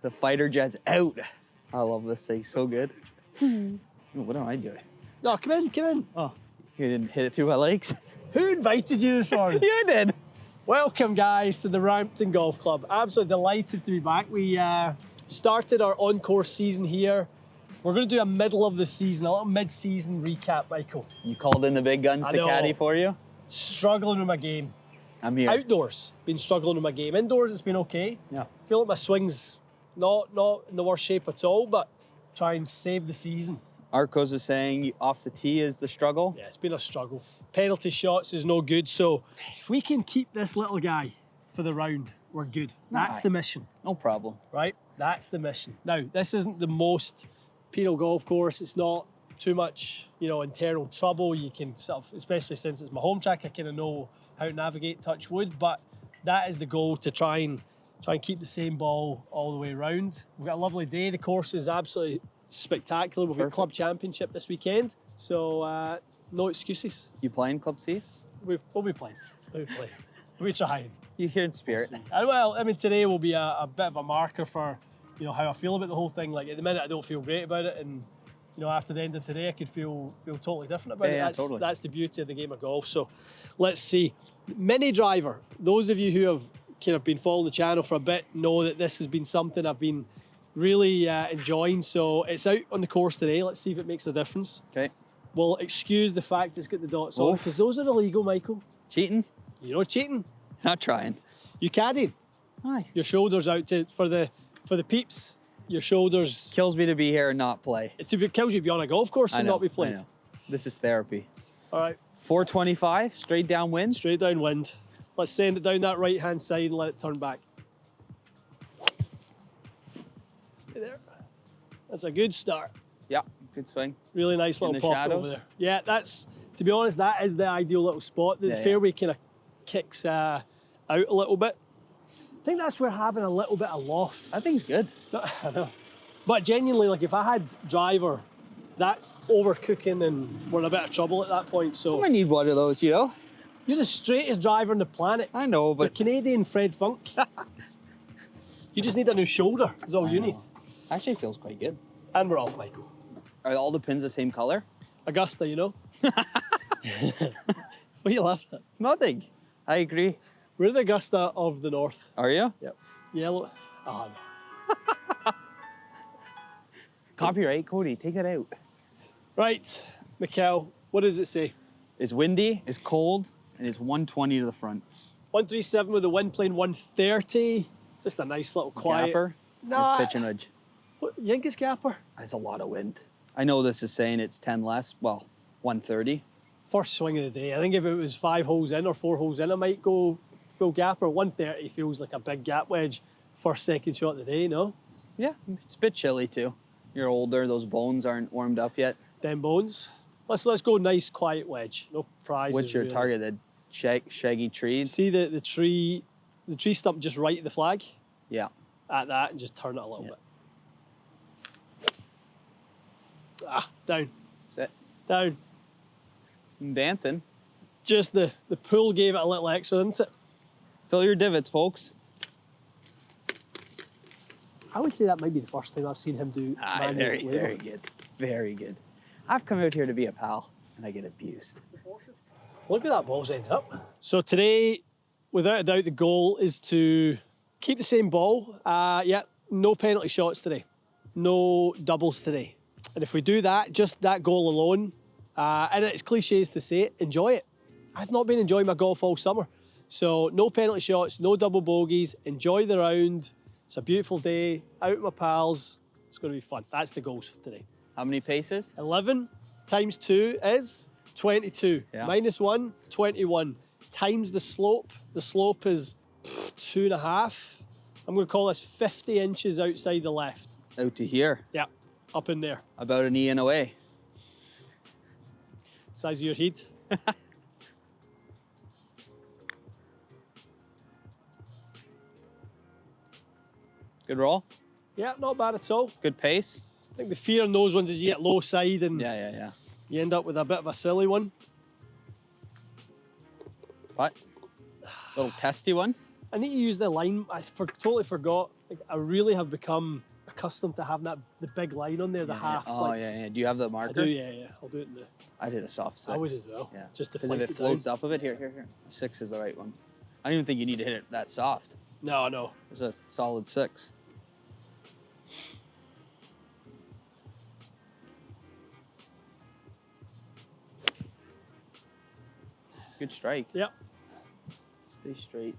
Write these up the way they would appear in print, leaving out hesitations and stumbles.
The fighter jet's out. I love this thing, so good. What am I doing? No, come in, come in. Oh, you didn't hit it through my legs? Who invited you this morning? You did. Welcome, guys, to the Brampton Golf Club. Absolutely delighted to be back. We started our on-course season here. We're going to do a middle of the season, a little mid-season recap, Michael. You called in the big guns to caddy for you? Struggling with my game. I'm here. Outdoors, been struggling with my game. Indoors, it's been okay. Yeah. Feel like my swing's not in the worst shape at all, but try and save the season. Arcos is saying off the tee is the struggle. Yeah, it's been a struggle. Penalty shots is no good, so if we can keep this little guy for the round, we're good. That's the mission. No problem. Right? That's the mission. Now, this isn't the most penal golf course. It's not too much, internal trouble. You can sort of, especially since it's my home track, I kind of know how to navigate touch wood, but that is the goal, to try and keep the same ball all the way around. We've got a lovely day. The course is absolutely spectacular. We've got Club Championship this weekend, so no excuses. You playing Club C's? We'll be playing. We'll play. We're trying. You're here in spirit. Well, today will be a bit of a marker for, how I feel about the whole thing. Like, at the minute, I don't feel great about it, and after the end of today, I could feel totally different about it. Totally. That's the beauty of the game of golf. So, let's see. Mini driver. Those of you who have kind of been following the channel for a bit know that this has been something I've been really enjoying. So it's out on the course today. Let's see if it makes a difference. Okay. We'll excuse the fact it's got the dots on, because those are illegal, Michael. Cheating? You're not cheating. Not trying. You caddied. Aye. Your shoulders out for the peeps. Your shoulders. Kills me to be here and not play. It kills you to be on a golf course and not be playing. I know. This is therapy. All right. 425, straight downwind. Straight downwind. Let's send it down that right-hand side and let it turn back. Stay there. That's a good start. Yeah, good swing. Really nice little pop over there. Yeah, to be honest, that is the ideal little spot. The fairway kind of kicks out a little bit. I think that's where having a little bit of loft. I think it's good. I know. But genuinely, like, if I had driver, that's overcooking and we're in a bit of trouble at that point. So I might need one of those, You're the straightest driver on the planet. I know, but... You're Canadian Fred Funk. You just need a new shoulder, is all you need. Actually feels quite good. And we're off, Michael. Are all the pins the same color? Augusta, What are you laughing at? Nothing. I agree. We're the Augusta of the North. Are you? Yep. Yellow. Oh, no. Copyright, Cody, take it out. Right, Mikkel, what does it say? It's windy, it's cold, and it's 120 to the front. 137 with the wind playing 130. Just a nice little quiet. Gapper? No. Pitch and wedge. What, you think it's gapper? That's a lot of wind. I know this is saying it's 10 less. Well, 130. First swing of the day. I think if it was 5 holes in or 4 holes in, I might go full gapper. 130 feels like a big gap wedge. First, second shot of the day, no? Yeah, it's a bit chilly too. You're older, those bones aren't warmed up yet. Them bones. Let's go nice, quiet wedge. No prizes. What's your really. target? The shaggy trees? See the tree stump just right at the flag? Yeah. At that, and just turn it a little bit. Down. Sit. Down. I'm dancing. Just the pull gave it a little extra, didn't it? Fill your divots, folks. I would say that might be the first time I've seen him do Very good. Very good. I've come out here to be a pal, and I get abused. Look at that ball's ended up. So today, without a doubt, the goal is to keep the same ball. No penalty shots today. No doubles today. And if we do that, just that goal alone, and it's cliches to say it, enjoy it. I've not been enjoying my golf all summer. So no penalty shots, no double bogeys, enjoy the round. It's a beautiful day, out with my pals. It's going to be fun. That's the goals for today. How many paces? 11 times 2 is 22. Yeah. Minus 1, 21. Times the slope. The slope is 2.5. I'm going to call this 50 inches outside the left. Out to here. Yeah, up in there. About an E and away. Size of your head. Good roll? Yeah, not bad at all. Good pace? I think the fear in those ones is you get low side and Yeah. you end up with a bit of a silly one. What? Little testy one? I need to use the line. I totally forgot Like, I really have become accustomed to having the big line on there, the Yeah, half. Oh, like, yeah. Do you have the I marker? do, yeah. I'll do it in the. I did a soft 6. I would as well. Yeah. Just to Because flank if it it floats down. up a bit, here. 6 is the right one. I don't even think you need to hit it that soft. No. It's a solid 6. Good strike. Yep. Stay straight.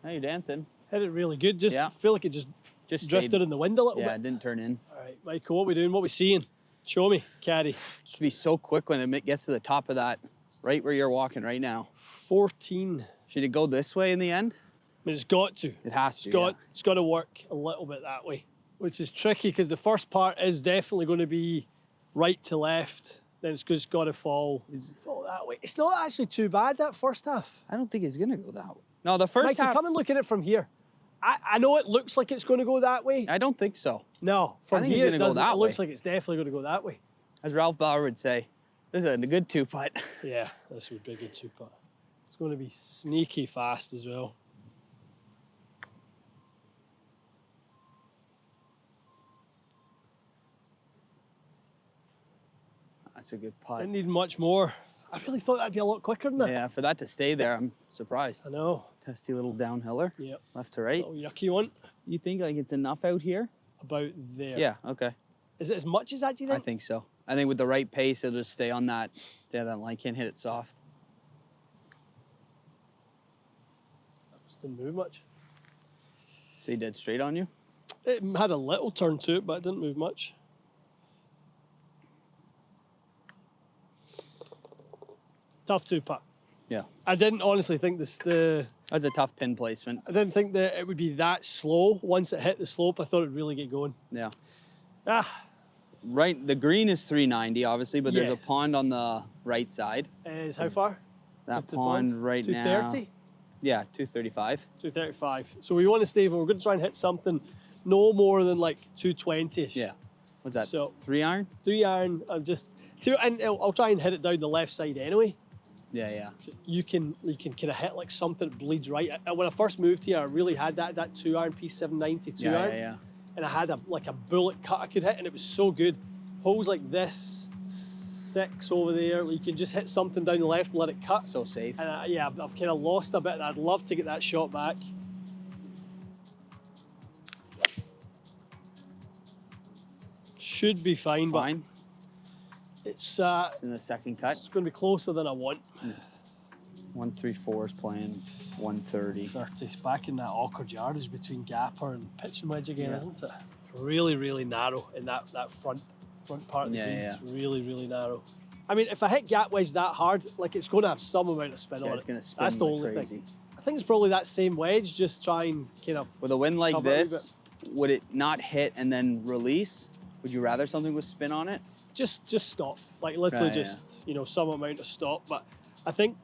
Now you're dancing. Hit it really good. Just Yeah. feel like it just drifted stayed. in the wind a little Yeah, bit. it didn't turn in. All right, Michael, what we doing? What we seeing? Show me, caddy. Just be so quick when it gets to the top of that, right where you're walking right now. 14. Should it go this way in the end? I mean, it's got to. It has to. It's got to work a little bit that way, which is tricky because the first part is definitely going to be right to left. Then it's just got to fall that way. It's not actually too bad, that first half. I don't think it's gonna go that way. No, the first Mikey, half. come and look at it from here. I know it looks like it's going to go that way. I don't think so. No, from think it's here gonna it go doesn't. that It looks way. like it's definitely going to go that way. As Ralph Bauer would say, this is a good 2-putt. Yeah, this would be a good 2-putt. It's going to be sneaky fast as well. That's a good putt. Didn't need much more. I really thought that'd be a lot quicker than that. Yeah, for that to stay there, I'm surprised. I know. Testy little downhiller. Yep. Left to right. Little yucky one. You think like it's enough out here? About there. Yeah, okay. Is it as much as that, do you I think? think so. I think with the right pace, it'll just stay on that line. Can't hit it soft. Just didn't move much. Stay dead straight on you. It had a little turn to it, but it didn't move much. Tough 2-putt. Yeah. I didn't honestly think That's a tough pin placement. I didn't think that it would be that slow. Once it hit the slope, I thought it'd really get going. Yeah. Ah, Right, the green is 390, obviously, but there's Yeah. a pond on the right side. is how far? That Just the pond pond? right now. 230? Yeah, 235. 235. So we want to stay, we're going to try and hit something no more than like 220-ish. Yeah. What's that? So- 3 iron? 3 iron, and I'll try and hit it down the left side anyway. Yeah. You can kind of hit like something that bleeds right. When I first moved here, I really had that 2 iron piece 790 2 iron. Yeah. And I had a bullet cut I could hit, and it was so good. Holes like this, 6 over there, you can just hit something down the left and let it cut. So safe. And I've kind of lost a bit, and I'd love to get that shot back. Should be fine, Fine. but it's In the second cut. going to be closer than I want. 134 is playing 130. 30. It's back in that awkward yardage between gapper and pitching wedge again, Yeah. isn't it? It's really, really narrow in that front part of the Yeah, green. yeah. It's really, really narrow. I mean, if I hit gap wedge that hard, like it's going to have some amount of spin Yeah, on it's it. going to spin That's the like only crazy. thing. I think it's probably that same wedge, just try and kind of With a wind like Cover it a this, would it not hit and then release? Would you rather something with spin on it? just stop. Like literally Right, just, some amount of stop. But I think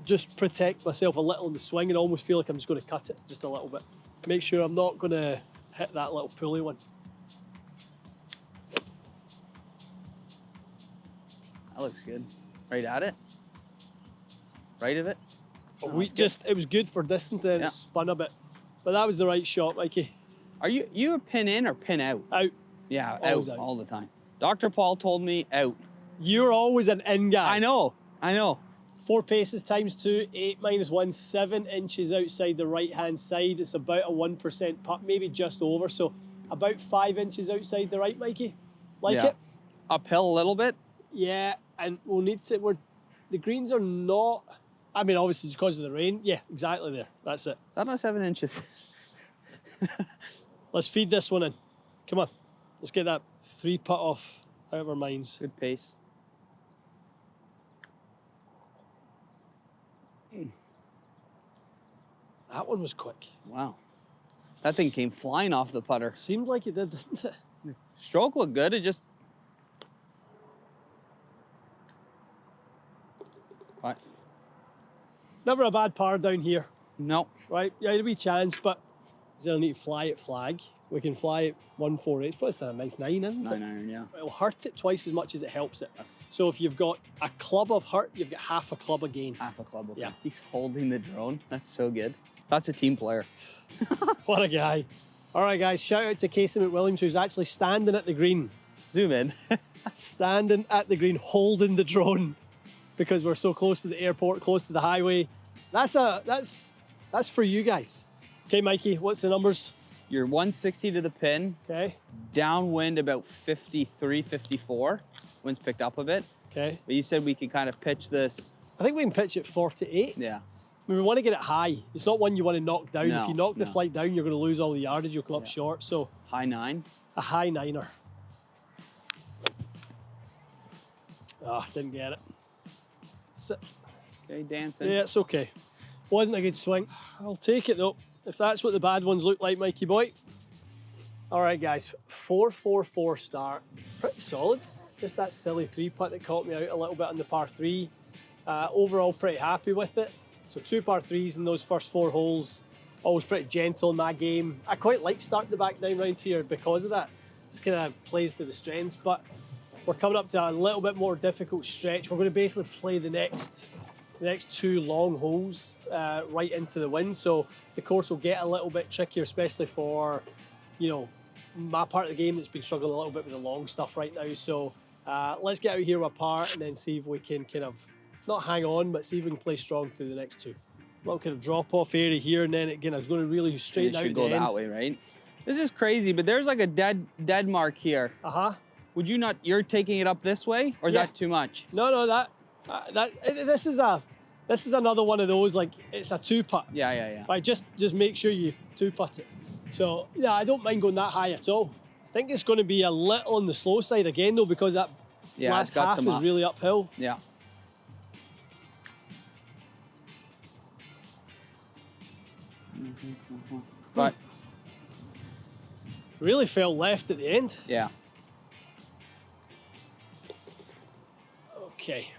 just protect myself a little in the swing and almost feel like I'm just going to cut it just a little bit. Make sure I'm not going to hit that little pulley one. That looks good. Right at it? Right of it? But Oh, that's good. it was good for distance and Yeah. it spun a bit. But that was the right shot, Mikey. Are you a pin in or pin out? Out. Yeah, Always out out. all the time. Dr. Paul told me out. You're always an in guy. I know. 4 paces times 2, 8 minus 1, 7 inches outside the right-hand side. It's about a 1% putt, maybe just over. So about 5 inches outside the right, Mikey. Like Yeah. it? Uphill a little bit. Yeah, and we'll need to, the greens are not, I mean, obviously it's because of the rain. Yeah, exactly there. That's it. Not on 7 inches. Let's feed this one in. Come on. Let's get that 3 putt off out of our minds. Good pace. That one was quick. Wow. That thing came flying off the putter. Seemed like it did, didn't it? Stroke looked good. It just. What? Never a bad par down here, No. right? Yeah, a wee chance, but they'll need to fly it flag. We can fly it 148. It's probably still a nice 9, isn't 9 it? iron, yeah. It'll hurt it twice as much as it helps it. So if you've got a club of hurt, you've got half a club of gain. Half a club. Okay. Yeah. He's holding the drone. That's so good. That's a team player. What a guy. All right, guys, shout out to Casey McWilliams, who's actually standing at the green. Zoom in. Standing at the green, holding the drone because we're so close to the airport, close to the highway. That's for you guys. Okay, Mikey, what's the numbers? You're 160 to the pin. Okay. Downwind about 53, 54. Wind's picked up a bit. Okay. But you said we could kind of pitch this. I think we can pitch it 48. Yeah. I mean, we want to get it high. It's not one you want to knock down. No, if you knock the no. flight down, you're going to lose all the yardage. You'll come up short. So High 9. a high 9er. Ah, didn't get it. Sit. Okay, dancing. Yeah, it's okay. Wasn't a good swing. I'll take it though, if that's what the bad ones look like, Mikey boy. All right, guys, 4-4-4 start. Pretty solid. Just that silly 3-putt that caught me out a little bit on the par 3. Overall, pretty happy with it. So 2 par 3s in those first 4 holes. Always pretty gentle in my game. I quite like starting the back 9 round here because of that. It's kind of plays to the strengths, but we're coming up to a little bit more difficult stretch. We're going to basically play the next 2 long holes right into the wind. So the course will get a little bit trickier, especially for, you know, my part of the game that's been struggling a little bit with the long stuff right now. So let's get out here with a par and then see if we can kind of not hang on, but see if we can play strong through the next 2. Little kind of drop off area here, and then again, it's going to really straighten out. It should the go end. that way, right? This is crazy, but there's like a dead mark here. Would you not? You're taking it up this way, or is that too much? No, this is another one of those, like, it's a 2-putt. Yeah. Right, just make sure you 2-putt it. So yeah, I don't mind going that high at all. I think it's going to be a little on the slow side again though, because that last half is really uphill. Yeah. But really fell left at the end. yeah. Okay.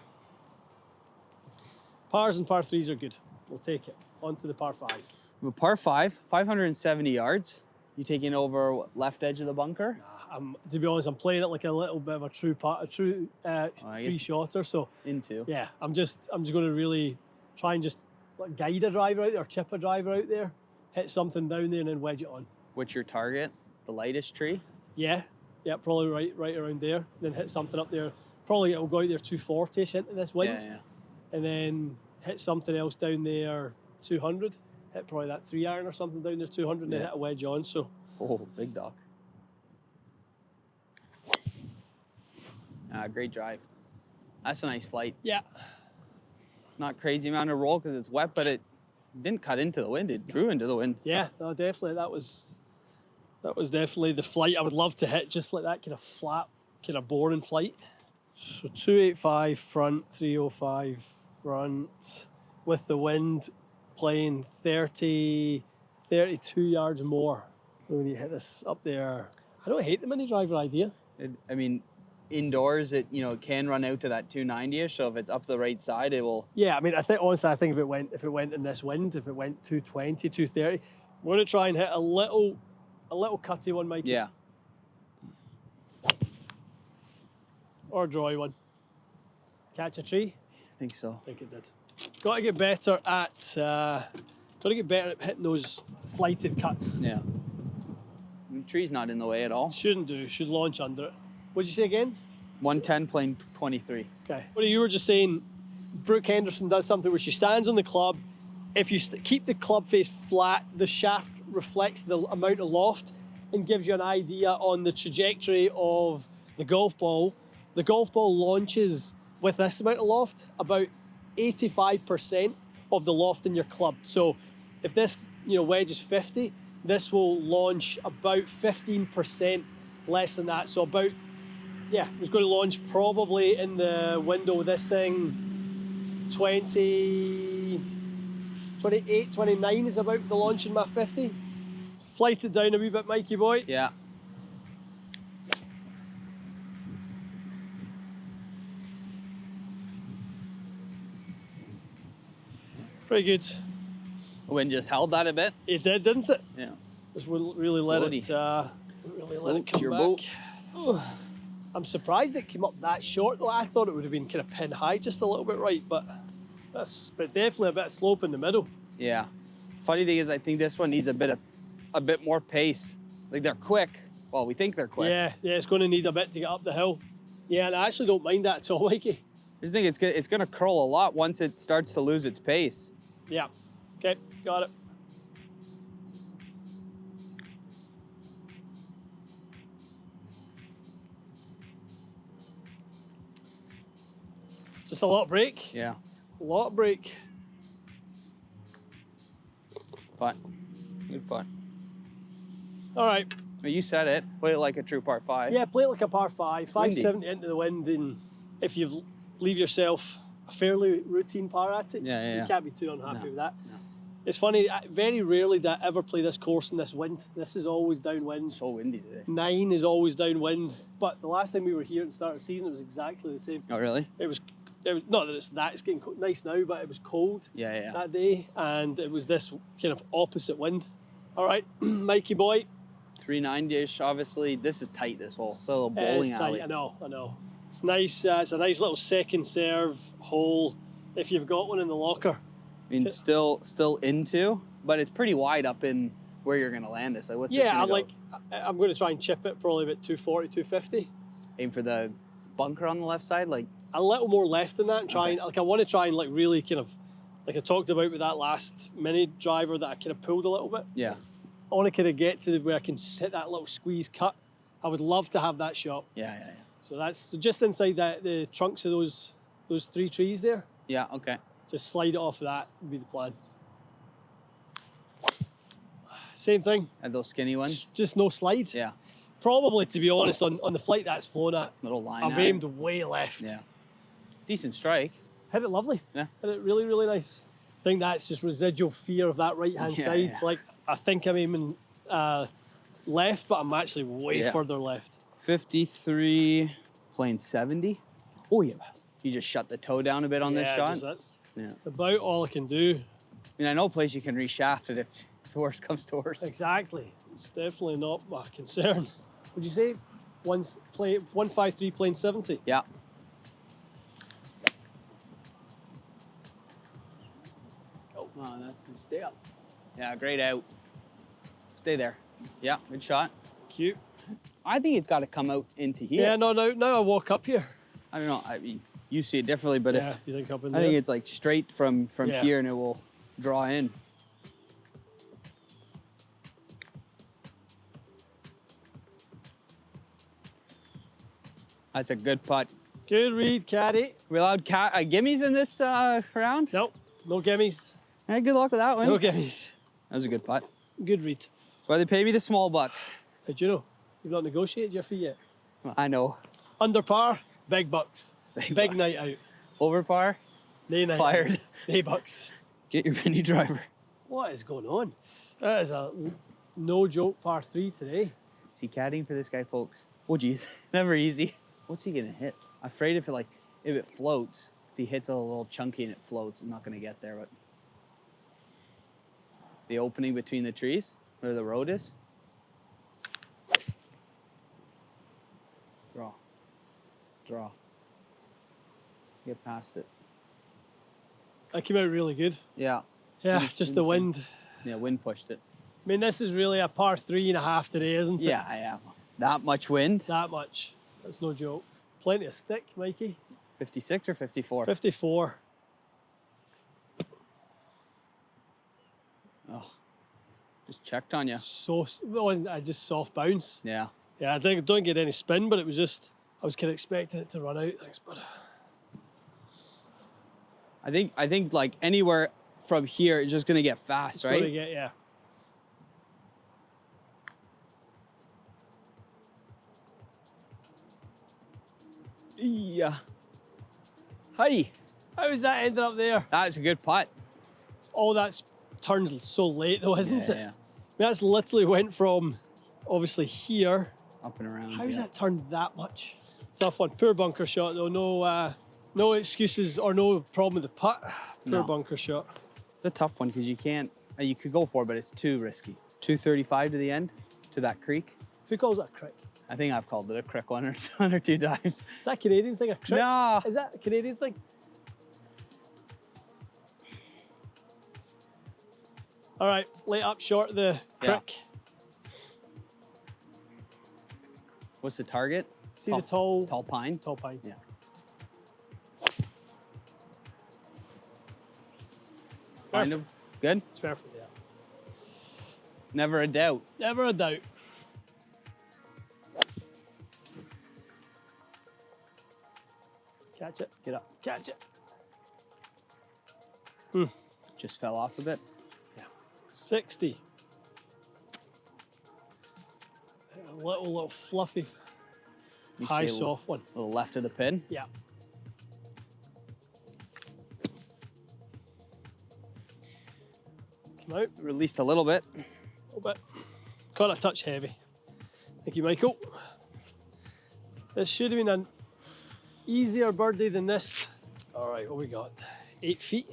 Pars and par 3s are good. We'll take it. On to the par 5. A par 5, 570 yards. You taking over what, left edge of the bunker? To be honest, I'm playing it like a little bit of a true 3-shotter. So Into. yeah, I'm just going to really try and just like guide a driver out there, or chip a driver out there, hit something down there, and then wedge it on. What's your target? The lightest tree? Yeah, probably right around there. Then hit something up there. Probably it'll go out there 240-ish into this wind. Yeah. And then hit something else down there 200. Hit probably that 3-iron or something down there 200, and then hit a wedge on. So. Oh, big dog. Great drive. That's a nice flight. Yeah. Not crazy amount of roll because it's wet, but it didn't cut into the wind. It drew into the wind. Yeah, no, definitely. That was definitely the flight I would love to hit, just like that kind of flat, kind of boring flight. So 285 front, 305 front, with the wind playing 32 yards more when you hit this up there. I don't hate the mini driver idea. I mean, indoors, it can run out to that 290-ish. So if it's up the right side, it will. Yeah, I mean, honestly, I think if it went in this wind, if it went 220, 230, we're going to try and hit a little cutty one, Mikey. Yeah. Or a drawy one. Catch a tree? I think so. I think it did. Got to get better at hitting those flighted cuts. Yeah. I mean, tree's not in the way at all. Shouldn't do. Should launch under it. What'd you say again? 110 playing 23. Okay. What you were just saying, Brooke Henderson does something where she stands on the club. If you keep the club face flat, the shaft reflects the amount of loft and gives you an idea on the trajectory of the golf ball. The golf ball launches with this amount of loft, about 85% of the loft in your club. So if this wedge is 50, this will launch about 15% less than that. So about, it's going to launch probably in the window of this thing, 28, 29 is about the launch in my 50. Flight it down a wee bit, Mikey boy. Yeah. Pretty good. The wind just held that a bit. It did, didn't it? Yeah. Just really let it come back. I'm surprised it came up that short though. I thought it would have been kind of pin high, just a little bit right, but definitely a bit of slope in the middle. Yeah. Funny thing is, I think this one needs a bit more pace. Like they're quick. Well, we think they're quick. Yeah, it's going to need a bit to get up the hill. Yeah, and I actually don't mind that at all, Mikey. I just think it's going to curl a lot once it starts to lose its pace. Yeah. Okay, got it. Just a lot of brake. Yeah. A lot of brake. Putt. Good putt. All right. Well, you said it. Play it like a true par 5. Yeah, play it like a par 5. Windy. 570 into the wind, and if you leave yourself a fairly routine par at it, Yeah. you can't be too unhappy with that. No. It's funny, very rarely do I ever play this course in this wind. This is always downwind. So windy today. 9 is always downwind. But the last time we were here at the start of the season, it was exactly the same. Oh, really? It was not that it's getting nice now, but it was cold Yeah. that day, and it was this kind of opposite wind. All right, Mikey boy. 390-ish, obviously. This is tight, this hole. It's a little It bowling is alley. tight, I know. It's nice. It's a nice little second serve hole if you've got one in the locker. I mean, still into, but it's pretty wide up in where you're going to land this. Like, what's this Yeah, gonna go? I'm going to try and chip it probably about 240, 250. Aim for the bunker on the left side, like. A little more left than that, and try Okay. and I want to try and like really kind of, like I talked about with that last mini driver that I kind of pulled a little bit. Yeah. I want to kind of get to where I can hit that little squeeze cut. I would love to have that shot. Yeah. So that's just inside the trunks of those 3 trees there. Yeah, okay. Just slide it off that would be the plan. Same thing. And those skinny ones? Just no slide. Yeah. Probably, to be honest, on the flight that's flown at, Little line I've at it. aimed way left. Yeah. Decent strike. Hit it lovely. Yeah. Hit it really, really nice. I think that's just residual fear of that right-hand Yeah, side. yeah. Like, I think I'm aiming left, but I'm actually way Yeah. further left. 53, playing 70. Oh, yeah. You just shut the toe down a bit on this shot? That's Yeah. it's about all I can do. I mean, I know a place you can reshaft it if the worst comes to worst. Exactly. It's definitely not my concern. Would you say 153 playing 70? Yeah. Oh, that's stay up. Yeah, great out. Stay there. Yeah, good shot. Cute. I think it's got to come out into here. Yeah, no, now I walk up here. I don't know. I mean, you see it differently, but Yeah, if you think up in I there? think it's like straight from Yeah. here, and it will draw in. That's a good putt. Good read, caddy. We allowed gimmies in this round? Nope, no gimmies. Hey, good luck with that one. No gimmies. That was a good putt. Good read. That's why they pay me the small bucks. How do you know? You've not negotiated your fee yet. I know. Under par, big bucks. Big bucks. night out. Over par, Nay night fired. out. Nay bucks. Get your mini driver. What is going on? That is a no joke par 3 today. Is he caddying for this guy, folks? Oh, geez. Never easy. What's he going to hit? I'm afraid if it floats, if he hits a little chunky and it floats, I'm not going to get there. But the opening between the trees, where the road is. Draw. Get past it. That came out really good. Yeah. Yeah, Didn't just the see. wind. Yeah, wind pushed it. I mean, this is really a par 3.5 today, isn't it? Yeah, I am. That much wind? That much. That's no joke. Plenty of stick, Mikey. 56 or 54? 54. Oh, just checked on you. It wasn't just soft bounce. Yeah. Yeah, I think don't get any spin, but it was just, I was kind of expecting it to run out. Thanks, bud. I think like anywhere from here, it's just gonna get fast, right? Gonna get, yeah. Yeah. Hi. How's that ended up there? That's a good putt. All that's turns so late though, isn't it? Yeah. That's literally went from obviously here. Up and around. How's yeah. that turned that much? Tough one. Poor bunker shot though. No excuses or no problem with the putt. Poor No. bunker shot. It's a tough one because you can't. You could go for it, but it's too risky. 235 to the end, to that creek. Who calls that a crick? I think I've called it a crick one or two times. Is that a Canadian thing? A crick? No. Is that a Canadian thing? All right, lay up short of the crick. What's the target? See the tall pine? Tall pine. Yeah. Find him. Good? It's perfect, yeah. Never a doubt. Never a doubt. Catch it. Get up. Catch it. Just fell off a bit. Yeah. 60. A little fluffy, high soft one. A little left of the pin. Yeah. Come out. Released a little bit. A little bit. Caught a touch heavy. Thank you, Michael. This should have been an easier birdie than this. All right, what we got? 8 feet,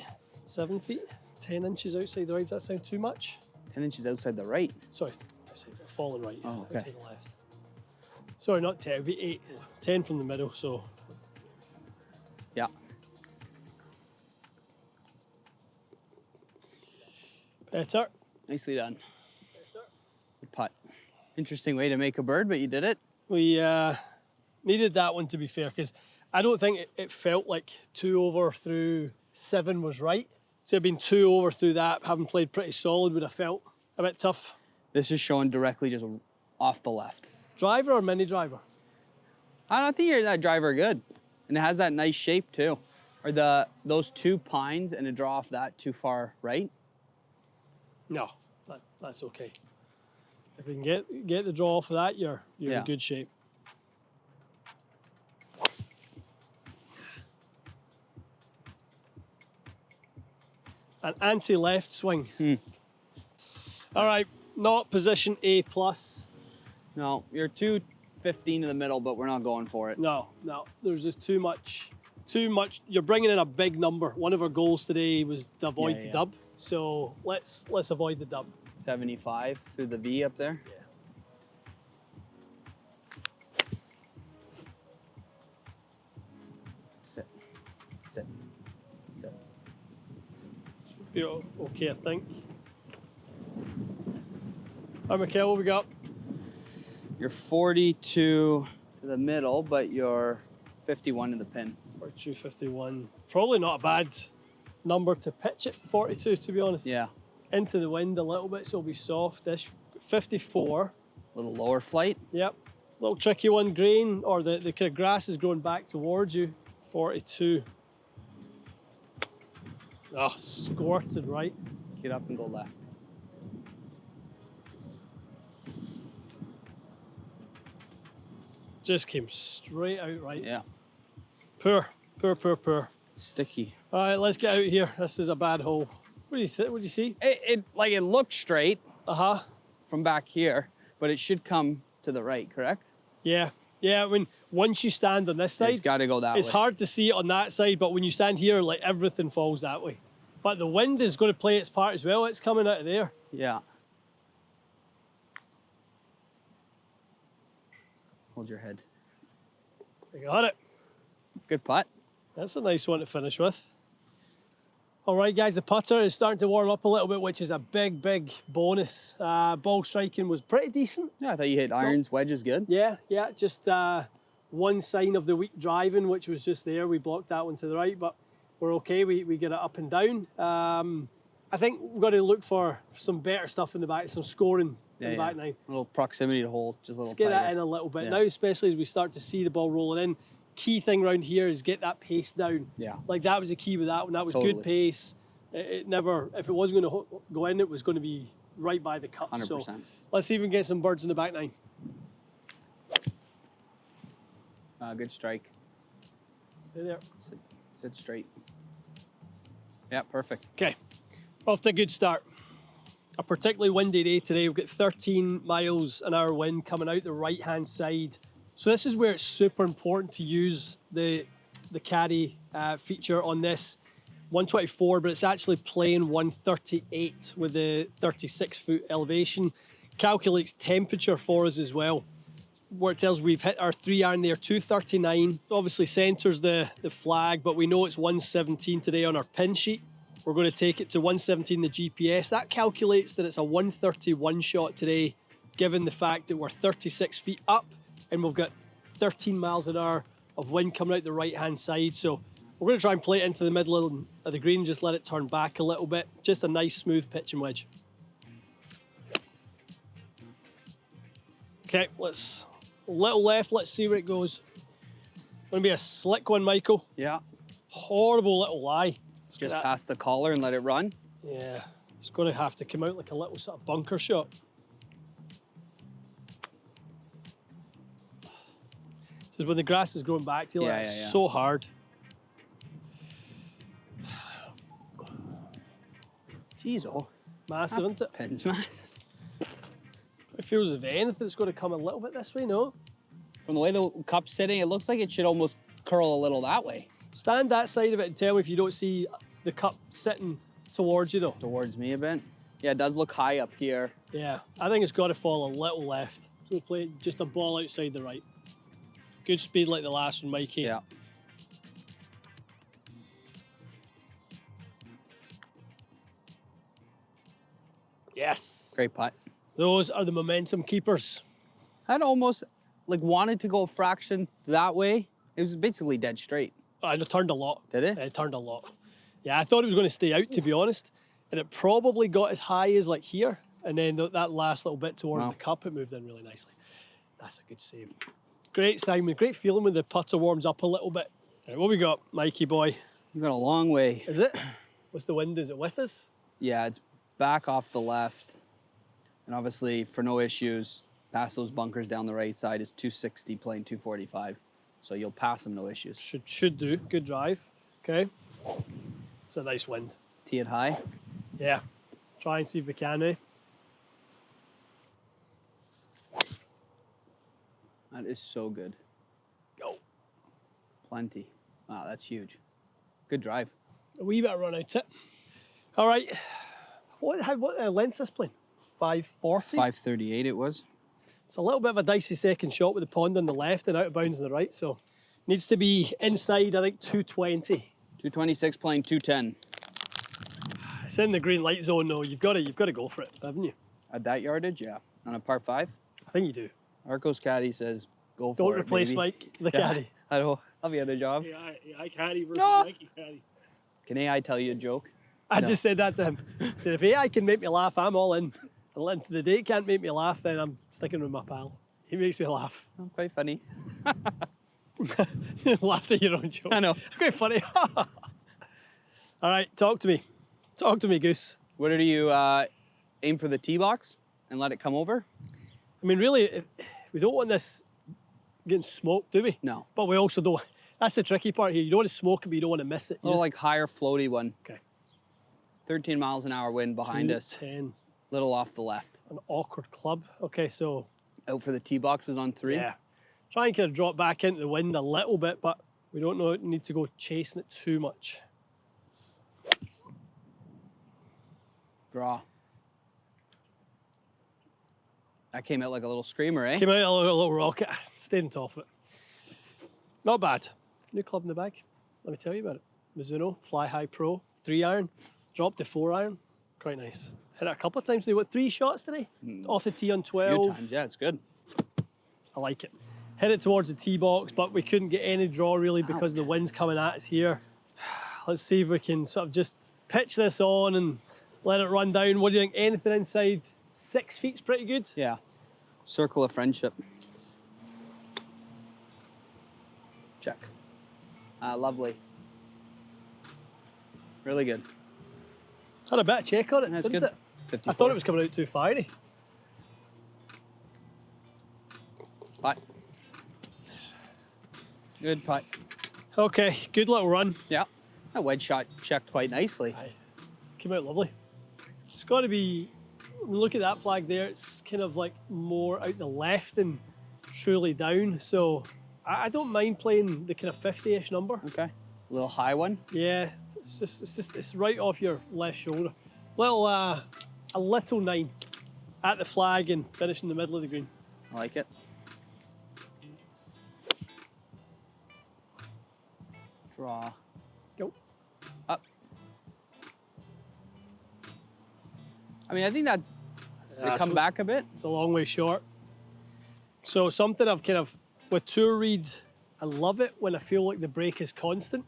7 feet, 10 inches outside the right. Does that sound too much? 10 inches outside the right. Sorry, falling right. Oh, okay. Outside the left. Sorry, not 10, it'd be 8. 10 from the middle, so. Yeah. Better. Nicely done. Good putt. Interesting way to make a bird, but you did it. We needed that one, to be fair, because I don't think it felt like 2 over through 7 was right. So it'd been 2 over through that, having played pretty solid, would have felt a bit tough. This is showing directly just off the left. Driver or mini driver? I don't think that driver good. And it has that nice shape too. Are those 2 pines and a draw off that too far right? No, that's okay. If you can get the draw off of that, you're Yeah. in good shape. An anti-left swing. All right, not position A plus. No, you're 215 in the middle, but we're not going for it. No, there's just too much. You're bringing in a big number. One of our goals today was to avoid the dub. So let's avoid the dub. 75 through the V up there. Yeah. Sit, sit, sit. Should be okay, I think. All right, Michael, what we got? You're 42 to the middle, but you're 51 in the pin. 42, 51. Probably not a bad number to pitch it, 42, to be honest. Yeah. Into the wind a little bit, so it'll be softish. 54. A little lower flight. Yep. Little tricky one, grain, or the kind of grass is growing back towards you. 42. Oh, squirted right. Get up and go left. Just came straight out right. Yeah. Poor. Sticky. All right, let's get out here. This is a bad hole. What do you see? It looked straight Uh-huh. from back here, but it should come to the right, correct? Yeah. I mean, once you stand on this side, It's got to go that way. it's hard to see it on that side, but when you stand here, like everything falls that way. But the wind is going to play its part as well. It's coming out of there. Yeah. Hold your head. I got it. Good putt. That's a nice one to finish with. All right, guys, the putter is starting to warm up a little bit, which is a big bonus. Ball striking was pretty decent. Yeah, I thought you hit irons, wedges good. Yeah, just one sign of the weak driving, which was just there. We blocked that one to the right, but we're okay. We get it up and down. I think we've got to look for some better stuff in the back, some scoring in the back nine. A little proximity to hole, just a little Let's get that tighter. in a little bit. Yeah. Now, especially as we start to see the ball rolling in, key thing around here is get that pace down. Yeah. Like that was the key with that one. That was Totally. good pace. It never, if it was going to go in, it was going to be right by the cut. 100%. So let's see if we can get some birds in the back nine. Good strike. Stay there. Sit straight. Yeah, perfect. Okay, off to a good start. A particularly windy day today. We've got 13 miles an hour wind coming out the right-hand side. So this is where it's super important to use the caddy feature on this. 124, but it's actually playing 138 with the 36-foot elevation. Calculates temperature for us as well, where it tells we've hit our 3-iron there, 239. Obviously centers the flag, but we know it's 117 today on our pin sheet. We're going to take it to 117 the GPS. That calculates that it's a 131 shot today, given the fact that we're 36 feet up and we've got 13 miles an hour of wind coming out the right-hand side. So we're going to try and play it into the middle of the green, just let it turn back a little bit. Just a nice, smooth pitch and wedge. Okay, let's, a little left, let's see where it goes. Going to be a slick one, Michael. Yeah. Horrible little lie. Just past the collar and let it run. Yeah, it's going to have to come out like a little sort of bunker shot. Just when the grass is growing back to you, like, it's so hard. Jeez, oh. Massive, isn't it? Pin's massive. It feels as if anything's going to come a little bit this way, no? From the way the cup's sitting, it looks like it should almost curl a little that way. Stand that side of it and tell me if you don't see the cup sitting towards you, though. Towards me a bit. Yeah, it does look high up here. Yeah, I think it's got to fall a little left. So we'll play just a ball outside the right. Good speed like the last one, Mikey. Yeah. Yes. Great putt. Those are the momentum keepers. I'd almost like wanted to go a fraction that way. It was basically dead straight. It turned a lot. Did it? It turned a lot. Yeah, I thought it was going to stay out, to be honest. And it probably got as high as like here. And then that last little bit towards the cup, it moved in really nicely. That's a good save. Great, Simon. Great feeling when the putter warms up a little bit. Right, what we got, Mikey boy? We've got a long way. Is it? What's the wind? Is it with us? Yeah, it's back off the left. And obviously, for no issues, past those bunkers down the right side is 260 playing 245. So you'll pass them, no issues. Should do. Good drive. Okay. It's a nice wind. Tee it high. Yeah. Try and see if we can, eh? That is so good. Go. Plenty. Wow, that's huge. Good drive. A wee bit of run out it. All right. What length's this playing? 540? 538 it was. It's a little bit of a dicey second shot with the pond on the left and out of bounds on the right, so needs to be inside, I think, 220. 226 playing 210. It's in the green light zone, though. You've got to go for it, haven't you? At that yardage, yeah. On a par 5. I think you do. Arcos caddy says, go for Don't it, replace baby. Mike, the caddy. I know. I'll be at a job. I caddy versus No. Mikey caddy. Can AI tell you a joke? I No. just said that to him. I said, if AI can make me laugh, I'm all in. And the day it can't make me laugh, then I'm sticking with my pal. He makes me laugh. Oh, quite funny. Laughed at your own joke. I know. Quite funny. All right, talk to me. Talk to me, Goose. What do you aim for the tee box and let it come over? I mean, really, we don't want this getting smoked, do we? No. But we also don't. That's the tricky part here. You don't want to smoke it, but you don't want to miss it. Oh, like higher floaty one. Okay. 13 miles an hour wind behind us. 10. Little off the left. An awkward club. Okay, so. Out for the tee boxes on 3. Yeah. Try and kind of drop back into the wind a little bit, but we don't need to go chasing it too much. Draw. That came out like a little screamer, eh? Came out a little rocket. Stayed on top of it. Not bad. New club in the bag. Let me tell you about it. Mizuno Fly High Pro 3-iron. Dropped to 4-iron. Quite nice. Hit it a couple of times today. What, 3 shots today? Off the tee on 12. A few times, yeah, it's good. I like it. Hit it towards the tee box, but we couldn't get any draw really because the wind's coming at us here. Let's see if we can sort of just pitch this on and let it run down. What do you think? Anything inside 6 feet's pretty good? Yeah. Circle of friendship. Check. Lovely. Really good. Had a bit of check on it, That's didn't good. it? 54. I thought it was coming out too fiery. Putt. Good putt. Okay, good little run. Yeah. That wedge shot checked quite nicely. Aye. Came out lovely. It's got to be, look at that flag there, it's kind of like more out the left and truly down. So I don't mind playing the kind of 50-ish number. Okay. A little high one. Yeah, it's right off your left shoulder. A little 9 at the flag and finish in the middle of the green. I like it. Draw. Go. Up. I mean, I think that's they Yeah, come so back a bit. It's a long way short. So something I've kind of, with tour read, I love it when I feel like the brake is constant.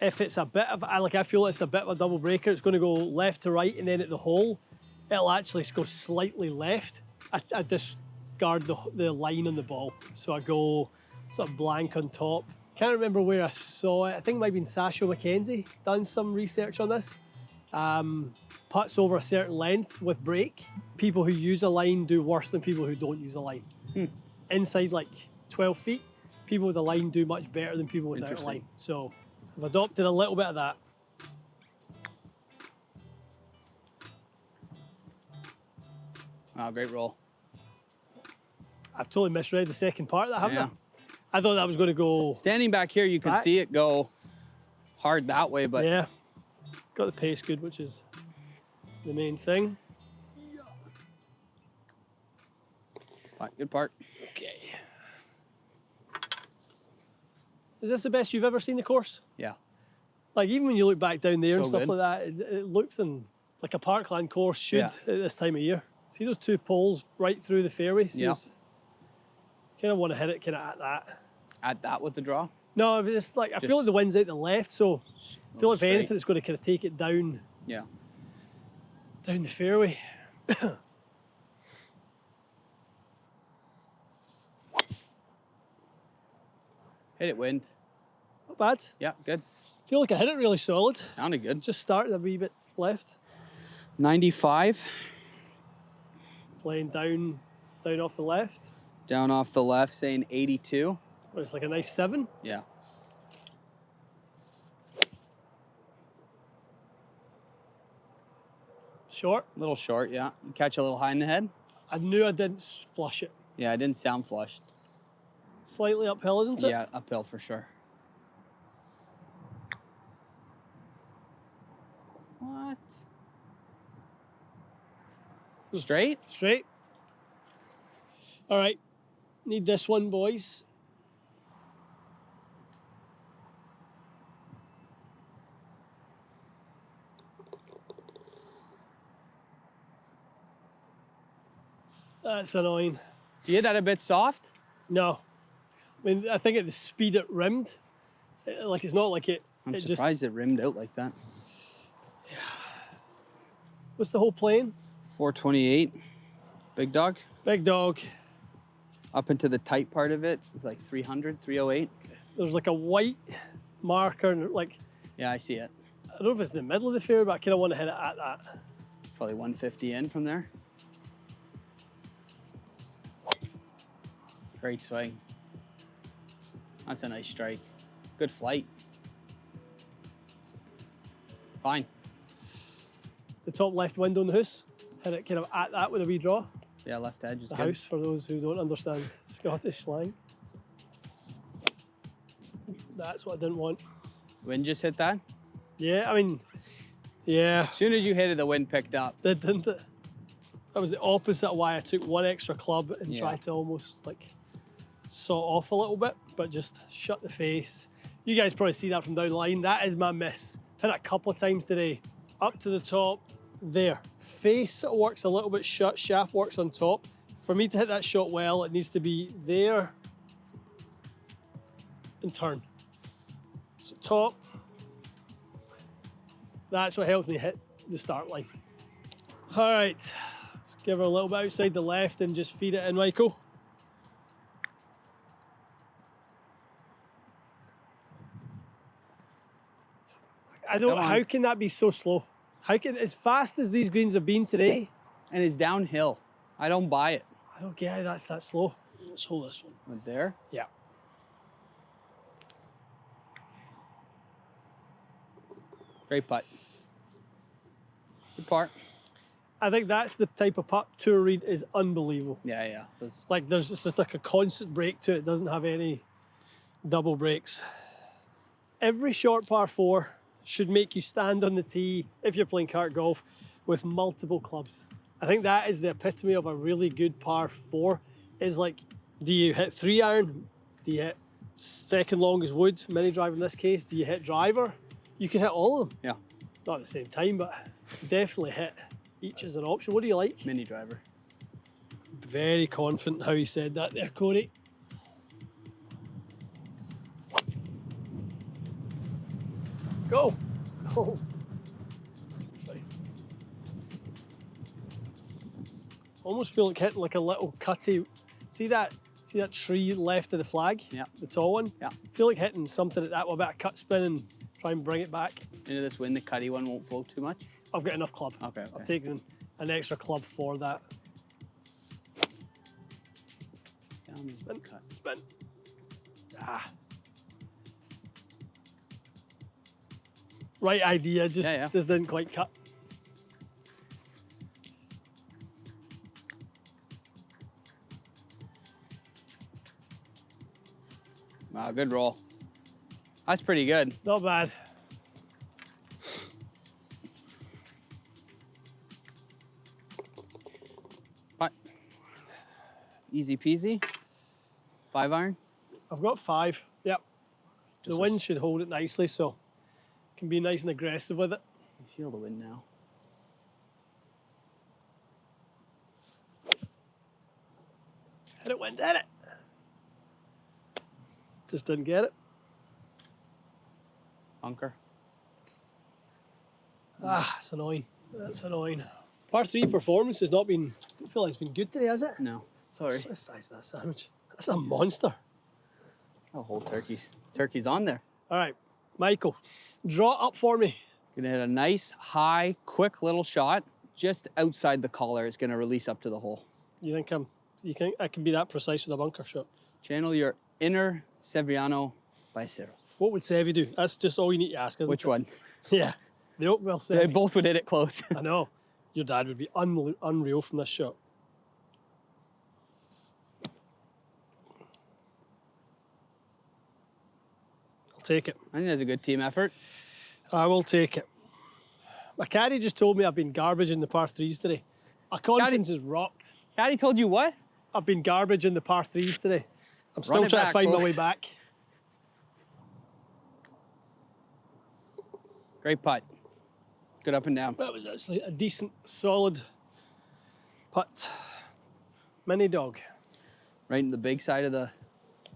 If it's a bit of, I feel it's a bit of a double breaker, it's going to go left to right, and then at the hole, it'll actually go slightly left. I discard the line on the ball. So I go sort of blank on top. Can't remember where I saw it. I think it might have been Sasho McKenzie done some research on this. Putts over a certain length with brake. People who use a line do worse than people who don't use a line. Inside like 12 feet, people with a line do much better than people without a line. So I've adopted a little bit of that. Wow, great roll. I've totally misread the second part of that, haven't Yeah. I? I thought that was going to go Standing back here, you can back. see it go hard that way, but yeah. Got the pace good, which is the main thing. good part. Okay. Is this the best you've ever seen the course? Yeah. Like even when you look back down there and So stuff good. like that, it looks like a parkland course should Yeah. at this time of year. See those two poles right through the fairway? Yeah. Kind of want to hit it kind of at that. At that with the draw. No, it's like I feel Just like the wind's out the left, so I feel like if straight. anything, it's going to kind of take it down Yeah. the fairway. Hit it, wind. Not bad. Yeah, good. Feel like I hit it really solid. Sounded good. Just started a wee bit left, 95. playing down off the left. Down off the left, saying 82. But it's like a nice 7. Yeah. Short. A little short, yeah. Catch a little high in the head. I knew I didn't flush it. Yeah, it didn't sound flushed. Slightly uphill, isn't it? Yeah, uphill for sure. What? Straight? Straight. All right. Need this one, boys. That's annoying. You hit that a bit soft? No. I mean, I think at the speed it rimmed, like it's not like it. I'm it surprised it rimmed out like that. What's the whole plane? 428. Big dog. Big dog. Up into the tight part of it, it's like 300, 308. There's like a white marker, and like Yeah, I see it. I don't know if it's in the middle of the fairway, but I kind of want to hit it at that. Probably 150 in from there. Great swing. That's a nice strike. Good flight. Fine. The top left window in the house. Hit it kind of at that with a wee draw. Yeah, left edge is The good. house, for those who don't understand Scottish slang. That's what I didn't want. Wind just hit that. Yeah, I mean, yeah, As soon as you hit it, the wind picked up. didn't it? That was the opposite of why I took one extra club and Yeah. tried to almost like saw off a little bit, but just shut the face. You guys probably see that from down the line. That is my miss. Hit it a couple of times today. Up to the top, there. Face works a little bit shut, shaft works on top. For me to hit that shot well, it needs to be there and turn. So top. That's what helps me hit the start line. All right, let's give her a little bit outside the left and just feed it in, Michael. I don't. Come on. How can that be so slow? How can, as fast as these greens have been today, And it's downhill. I don't buy it. I don't get how that's that slow. Let's hold this one. But there. Yeah. Great putt. Good part. I think that's the type of putt Tour Read is unbelievable. Yeah, yeah. That's, Like there's just like a constant break to it. It doesn't have any double breaks. Every short par 4 should make you stand on the tee if you're playing kart golf with multiple clubs. I think that is the epitome of a really good par 4. Is like, do you hit 3-iron? Do you hit second longest wood, mini driver in this case? Do you hit driver? You can hit all of them. yeah. Not at the same time, but definitely hit each as an option. What do you like? Mini driver. Very confident how he said that there, Corey. Go. Go. Almost feel like hitting like a little cutty. See that tree left of the flag? Yeah. The tall one? Yeah. Feel like hitting something at that with a bit of cut spin and try and bring it back. Into this wind, the cutty one won't float too much. I've got enough club. Okay. I've taken an extra club for that. Down Spin. cut. Spin. Ah. Right idea, just didn't quite cut. Wow, good roll. That's pretty good. Not bad. But easy peasy. 5-iron. I've got 5. Yep. Just The wind should hold it nicely, so can be nice and aggressive with it. I feel the wind now. Hit it, wind, hit it. Just didn't get it. Bunker. Ah, it's annoying. That's annoying. Par 3 performance has not been, I don't feel like it's been good today, has it? No, sorry. What's the size of that sandwich? That's a monster. A whole turkey's on there. All right, Michael, draw it up for me. Gonna hit a nice, high, quick little shot just outside the collar. It's gonna release up to the hole. You think I can be that precise with a bunker shot? Channel your inner Severiano by Cero. What would Sevy do? That's just all you need to ask, isn't Which it? one? Yeah, the Oakville Sevy. They both would hit it close. I know. Your dad would be unreal from this shot. I'll take it. I think that's a good team effort. I will take it. My caddy just told me I've been garbage in the par 3s today. My confidence is rocked. Caddy told you what? I've been garbage in the par 3s today. I'm still Run it trying to back, find my folks. way back. Great putt. Good up and down. That was actually a decent, solid putt. Mini dog. Right in the big side of the,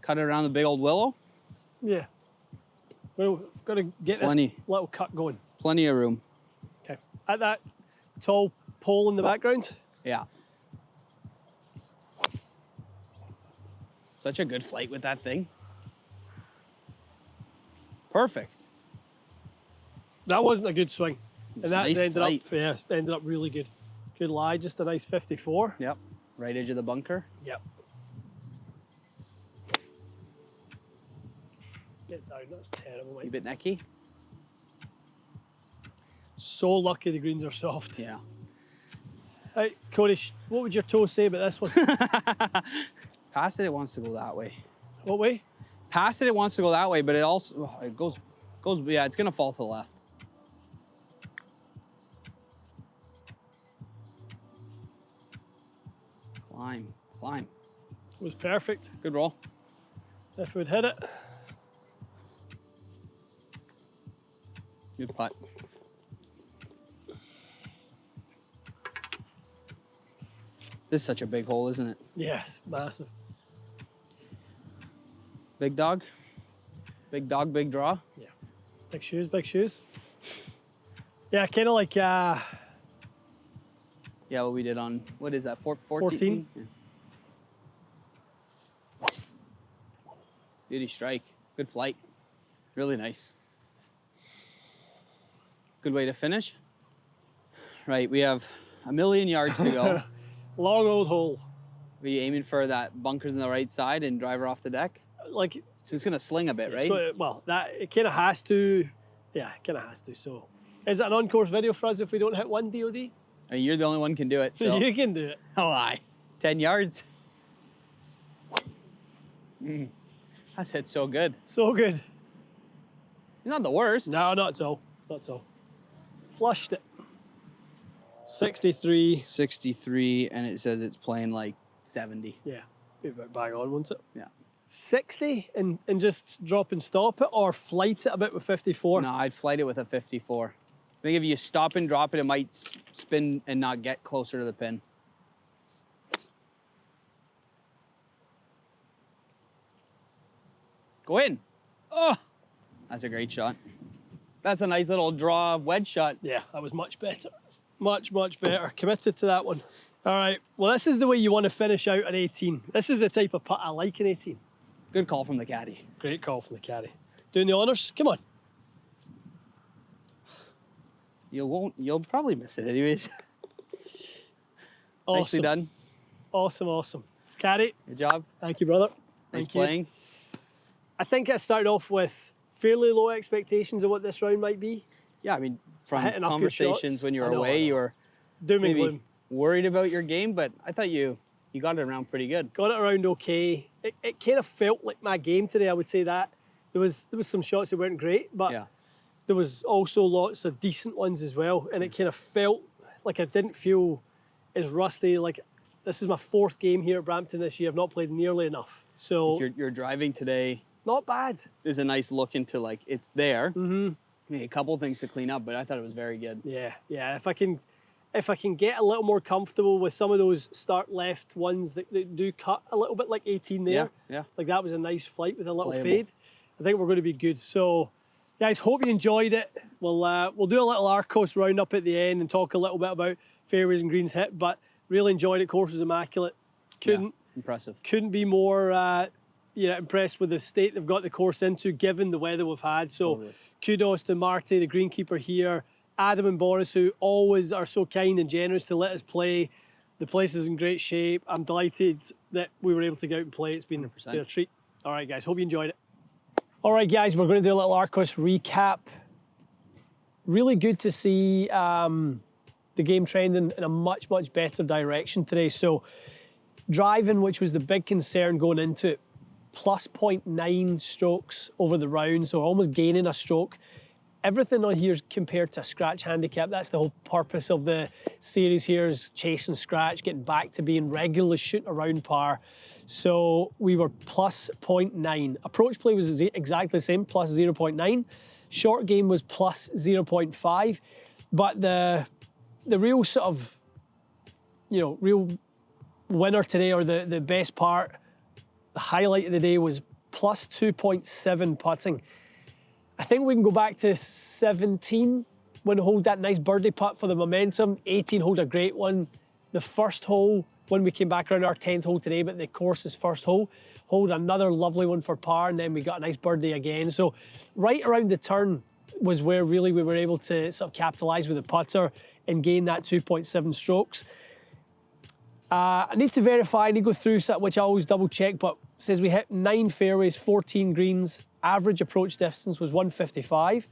cut it around the big old willow. Yeah. Well, I've got to get Plenty. this little cut going. Plenty of room. Okay. At that tall pole in the background. Yeah. Such a good flight with that thing. Perfect. That wasn't a good swing. And that nice ended up really good. Good lie, just a nice 54. Yep. Right edge of the bunker. Yep. Get down, that's terrible, A mate. bit necky. So lucky the greens are soft. Yeah. Right, Cody, what would your toe say about this one? Past it wants to go that way. What way? Past it wants to go that way, but it also, it goes, yeah, it's gonna fall to the left. Climb. It was perfect. Good roll. If we'd hit it. Good putt. This is such a big hole, isn't it? Yes, massive. Big dog. Big dog, big draw. Yeah. Big shoes, big shoes. Yeah, kind of like Yeah, what we did on, what is that, 14? Yeah. Beauty strike. Good flight. Really nice. Good way to finish. Right, we have a million yards to go. long old hole. Are you aiming for that bunkers on the right side and driver off the deck? Like, So it's gonna sling a bit, it's right? got- well, that it kind of has to. Yeah, it kind of has to. So, is it an on-course video for us if we don't hit one DOD? And you're the only one can do it, so. You can do it. Oh, aye. 10 yards. That's hit so good. So good. It's not the worst. No, not at all. Not at all. Flushed it. 63. 63, and it says it's playing like 70. Yeah, be about bang on, won't it? Yeah. 60 and just drop and stop it, or flight it a bit with 54. No, I'd flight it with a 54. I think if you stop and drop it, it might spin and not get closer to the pin. Go in. Oh, that's a great shot. That's a nice little draw wedge shot. Yeah, that was much better. Much, much better. Committed to that one. All right, well, this is the way you want to finish out an 18. This is the type of putt I like an 18. Good call from the caddy. Great call from the caddy. Doing the honours? Come on. You'll probably miss it anyways. Awesome. Nicely done. Awesome, awesome. Caddy. Good job. Thank you, brother. Nice Thank you. playing. I think I started off with fairly low expectations of what this round might be. Yeah, I mean, from hit enough good conversations shots. when you I were know, away, you were Doom and maybe gloom. worried about your game, but I thought you got it around pretty good. Got it around okay. It kind of felt like my game today, I would say that. There was some shots that weren't great, but Yeah. there was also lots of decent ones as well. And it kind of felt like I didn't feel as rusty. Like, this is my 4th game here at Brampton this year. I've not played nearly enough. So, Your driving today not bad. is a nice look into, like, it's there. Mm-hmm. Maybe a couple things to clean up, but I thought it was very good. Yeah, yeah. If I can get a little more comfortable with some of those start left ones that do cut a little bit like 18 there. Yeah. Like that was a nice flight with a little Playable. fade. I think we're going to be good. So, guys, hope you enjoyed it. We'll do a little Arcos roundup at the end and talk a little bit about fairways and greens hit. But really enjoyed it. Course was immaculate. Impressive. Couldn't be more impressed with the state they've got the course into, given the weather we've had. So, Totally. kudos to Marty, the greenkeeper here, Adam and Boris, who always are so kind and generous to let us play. The place is in great shape. I'm delighted that we were able to go out and play. It's been a treat. All right, guys, hope you enjoyed it. All right, guys, we're going to do a little Arcos recap. Really good to see the game trending in a much, much better direction today. So driving, which was the big concern going into it, plus 0.9 strokes over the round, so almost gaining a stroke. Everything on here is compared to a scratch handicap. That's the whole purpose of the series here, is chasing scratch, getting back to being regularly shooting around par. So we were plus 0.9. Approach play was exactly the same, plus 0.9. Short game was plus 0.5. But the real sort of, real winner today, or the best part, the highlight of the day, was plus 2.7 putting. I think we can go back to 17 when hold that nice birdie putt for the momentum. 18 hold a great one. The first hole, when we came back around our 10th hole today, but the course's first hole, hold another lovely one for par, and then we got a nice birdie again. So right around the turn was where really we were able to sort of capitalise with the putter and gain that 2.7 strokes. I need to verify, I need to go through, which I always double check, but it says we hit 9 fairways, 14 greens. Average approach distance was 155,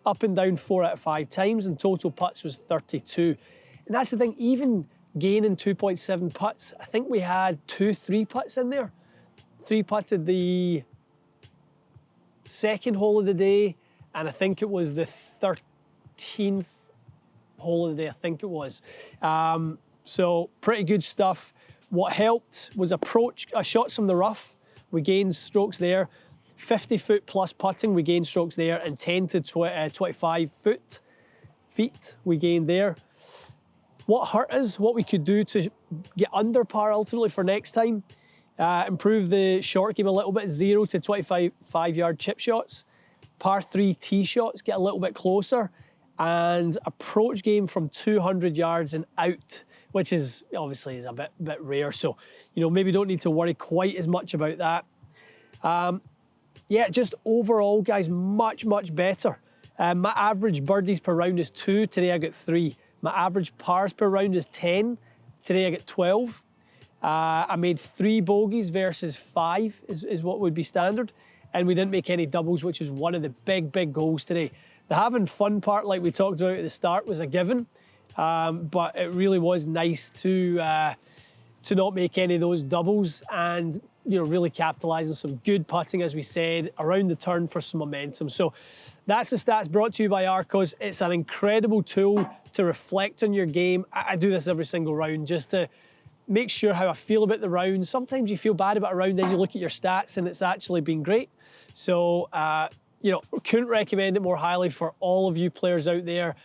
up and down 4 out of 5 times, and total putts was 32. And that's the thing, even gaining 2.7 putts, I think we had 2 3-putts in there. 3-putted the second hole of the day, and I think it was the 13th hole of the day, I think it was. So pretty good stuff. What helped was shots from the rough. We gained strokes there. 50-foot plus putting, we gained strokes there, and 10 to 25 feet we gained there. What hurt us, what we could do to get under par ultimately for next time, improve the short game a little bit, 0 to 25-yard chip shots, par 3 tee shots, get a little bit closer, and approach game from 200 yards and out, which is obviously a bit rare. So, maybe don't need to worry quite as much about that. Yeah, just overall, guys, much, much better. My average birdies per round is 2. Today I got 3. My average pars per round is 10. Today I get 12. I made 3 bogeys versus 5 is what would be standard. And we didn't make any doubles, which is one of the big, big goals today. The having fun part, like we talked about at the start, was a given. But it really was nice to not make any of those doubles, and really capitalising some good putting, as we said, around the turn for some momentum. So that's the stats brought to you by Arcos. It's an incredible tool to reflect on your game. I do this every single round just to make sure how I feel about the round. Sometimes you feel bad about a round, then you look at your stats and it's actually been great. So, couldn't recommend it more highly for all of you players out there.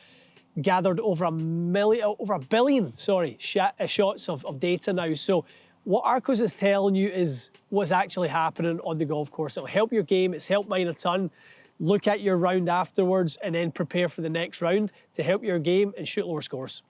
gathered over a billion, shots of data now. So what Arccos is telling you is what's actually happening on the golf course. It'll help your game, it's helped mine a ton. Look at your round afterwards and then prepare for the next round to help your game and shoot lower scores.